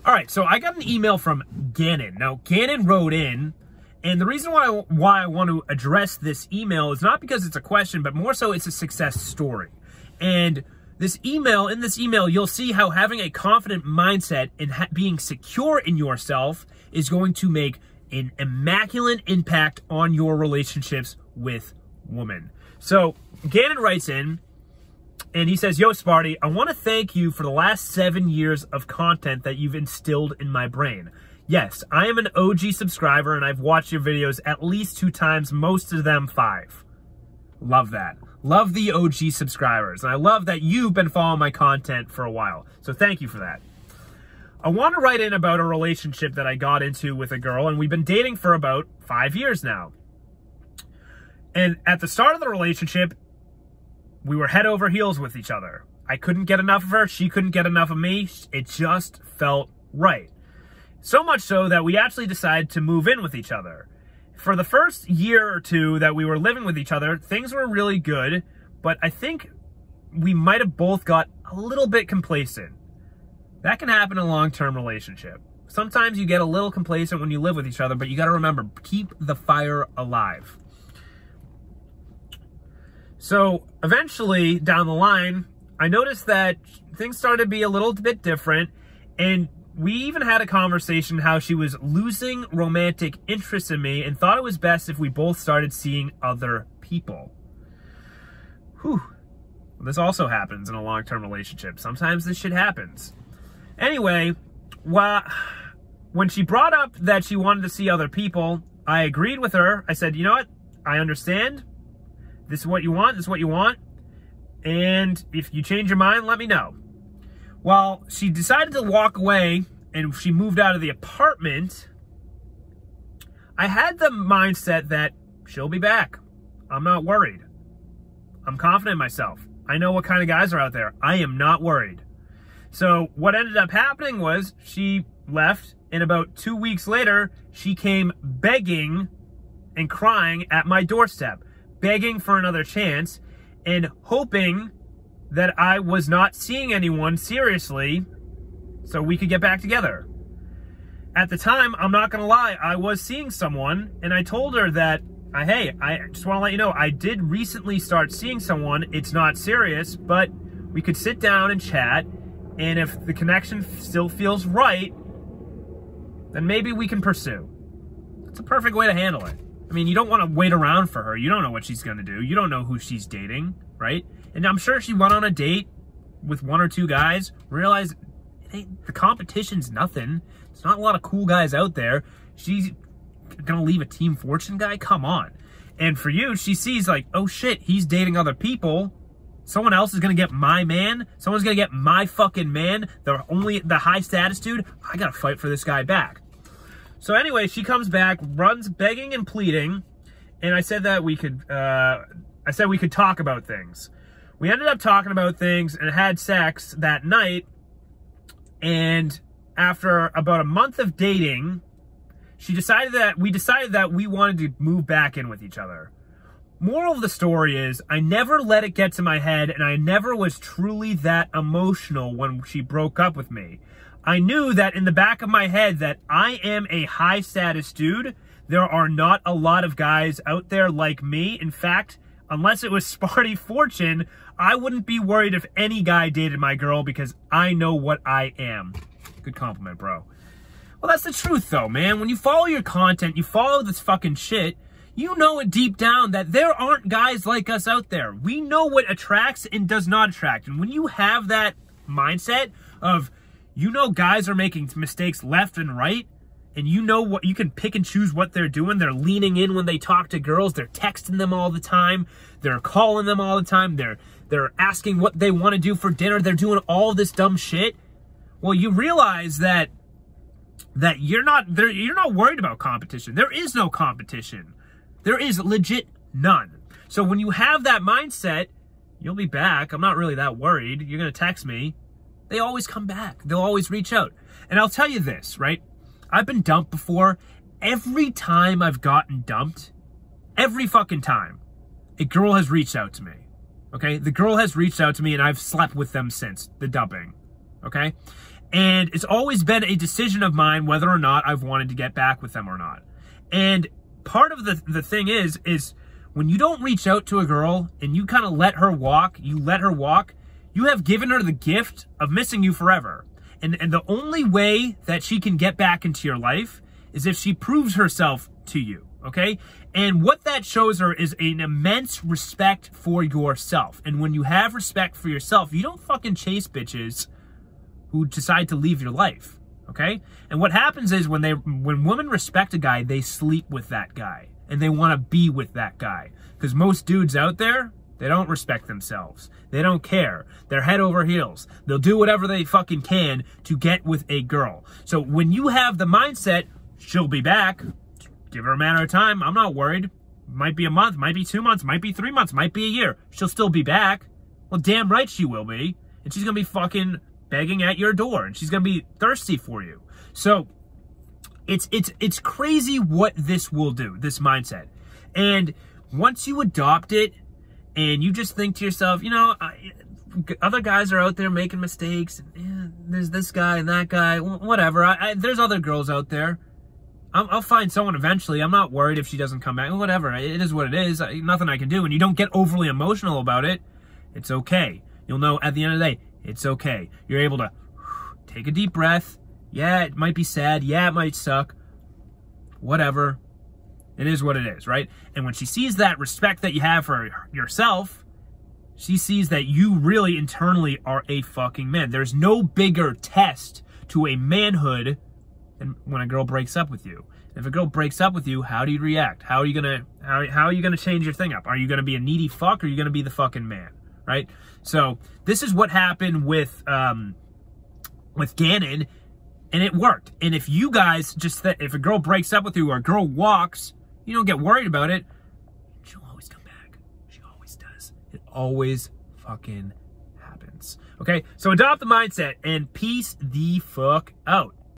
All right, so I got an email from Gannon. Now, Gannon wrote in, and the reason why I want to address this email is not because it's a question, but more so it's a success story. And in this email, you'll see how having a confident mindset and being secure in yourself is going to make an immaculate impact on your relationships with women. So, Gannon writes in, and he says, "Yo, Sparty, I want to thank you for the last 7 years of content that you've instilled in my brain. Yes, I am an OG subscriber, and I've watched your videos at least 2 times, most of them 5. Love that. Love the OG subscribers, and I love that you've been following my content for a while. So thank you for that. I want to write in about a relationship that I got into with a girl, and we've been dating for about 5 years now. And at the start of the relationship, we were head over heels with each other. I couldn't get enough of her. She couldn't get enough of me. It just felt right. So much so that we actually decided to move in with each other. For the first year or 2 that we were living with each other, things were really good, but I think we might have both got a little bit complacent. That can happen in a long-term relationship. Sometimes you get a little complacent when you live with each other, but you got to remember, keep the fire alive. So eventually, down the line, I noticed that things started to be a little bit different, and we even had a conversation how she was losing romantic interest in me and thought it was best if we both started seeing other people. Whew. This also happens in a long-term relationship. Sometimes this shit happens. Anyway, when she brought up that she wanted to see other people, I agreed with her. I said, you know what? I understand. This is what you want. This is what you want. And if you change your mind, let me know. Well, she decided to walk away and she moved out of the apartment. I had the mindset that she'll be back. I'm not worried. I'm confident in myself. I know what kind of guys are out there. I am not worried. So what ended up happening was she left, and about 2 weeks later, she came begging and crying at my doorstep, begging for another chance and hoping that I was not seeing anyone seriously so we could get back together. At the time, I'm not gonna lie, I was seeing someone, and I told her that, hey, I just wanna let you know, I did recently start seeing someone. It's not serious, but we could sit down and chat, and if the connection still feels right, then maybe we can pursue. It's a perfect way to handle it. I mean, you don't want to wait around for her. You don't know what she's going to do. You don't know who she's dating, right? And I'm sure she went on a date with 1 or 2 guys, realized the competition's nothing. There's not a lot of cool guys out there. She's going to leave a Team Fortune guy? Come on. And for you, she sees like, oh shit, he's dating other people. Someone else is going to get my man. Someone's going to get my fucking man. The high status dude. I got to fight for this guy back. So anyway, she comes back, runs begging and pleading, and I said that we could talk about things. We ended up talking about things and had sex that night, and after about a month of dating, we decided that we wanted to move back in with each other. Moral of the story is, I never let it get to my head, and I never was truly that emotional when she broke up with me. I knew that in the back of my head that I am a high status dude. There are not a lot of guys out there like me. In fact, unless it was Sparty Fortune, I wouldn't be worried if any guy dated my girl because I know what I am. Good compliment, bro. Well, that's the truth though, man. When you follow your content, you follow this fucking shit, you know it deep down that there aren't guys like us out there. We know what attracts and does not attract. And when you have that mindset of, you know, guys are making mistakes left and right, and you know what, you can pick and choose what they're doing. They're leaning in when they talk to girls. They're texting them all the time. They're calling them all the time. They're asking what they want to do for dinner. They're doing all this dumb shit. Well, you realize that you're not worried about competition. There is no competition. There is legit none. So when you have that mindset, you'll be back. I'm not really that worried. You're going to text me. They always come back. They'll always reach out. And I'll tell you this, right? I've been dumped before. Every time I've gotten dumped, every fucking time, a girl has reached out to me. Okay? The girl has reached out to me and I've slept with them since the dumping. Okay? And it's always been a decision of mine whether or not I've wanted to get back with them or not. And part of the thing is when you don't reach out to a girl and you kind of let her walk, you have given her the gift of missing you forever. And the only way that she can get back into your life is if she proves herself to you, okay? And what that shows her is an immense respect for yourself. And when you have respect for yourself, you don't fucking chase bitches who decide to leave your life, okay? And what happens is when women respect a guy, they sleep with that guy. And they want to be with that guy. Because most dudes out there, they don't respect themselves. They don't care. They're head over heels. They'll do whatever they fucking can to get with a girl. So when you have the mindset, she'll be back, give her a matter of time, I'm not worried. Might be a month, might be 2 months, might be 3 months, might be a year. She'll still be back. Well, damn right she will be. And she's going to be fucking begging at your door. And she's going to be thirsty for you. So it's crazy what this will do, this mindset. And once you adopt it, and you just think to yourself, you know, other guys are out there making mistakes. Yeah, there's this guy and that guy, whatever. There's other girls out there. I'll find someone eventually. I'm not worried if she doesn't come back. Whatever. It is what it is. Nothing I can do. And you don't get overly emotional about it. It's okay. You'll know at the end of the day, it's okay. You're able to take a deep breath. Yeah, it might be sad. Yeah, it might suck. Whatever. It is what it is, right? And when she sees that respect that you have for yourself, she sees that you really internally are a fucking man. There's no bigger test to a manhood than when a girl breaks up with you. If a girl breaks up with you, how do you react? How are you gonna change your thing up? Are you gonna be a needy fuck or are you gonna be the fucking man, right? So this is what happened with Gannon, and it worked. And if you guys if a girl breaks up with you or a girl walks, you don't get worried about it. She'll always come back. She always does. It always fucking happens. Okay? So adopt the mindset and peace the fuck out.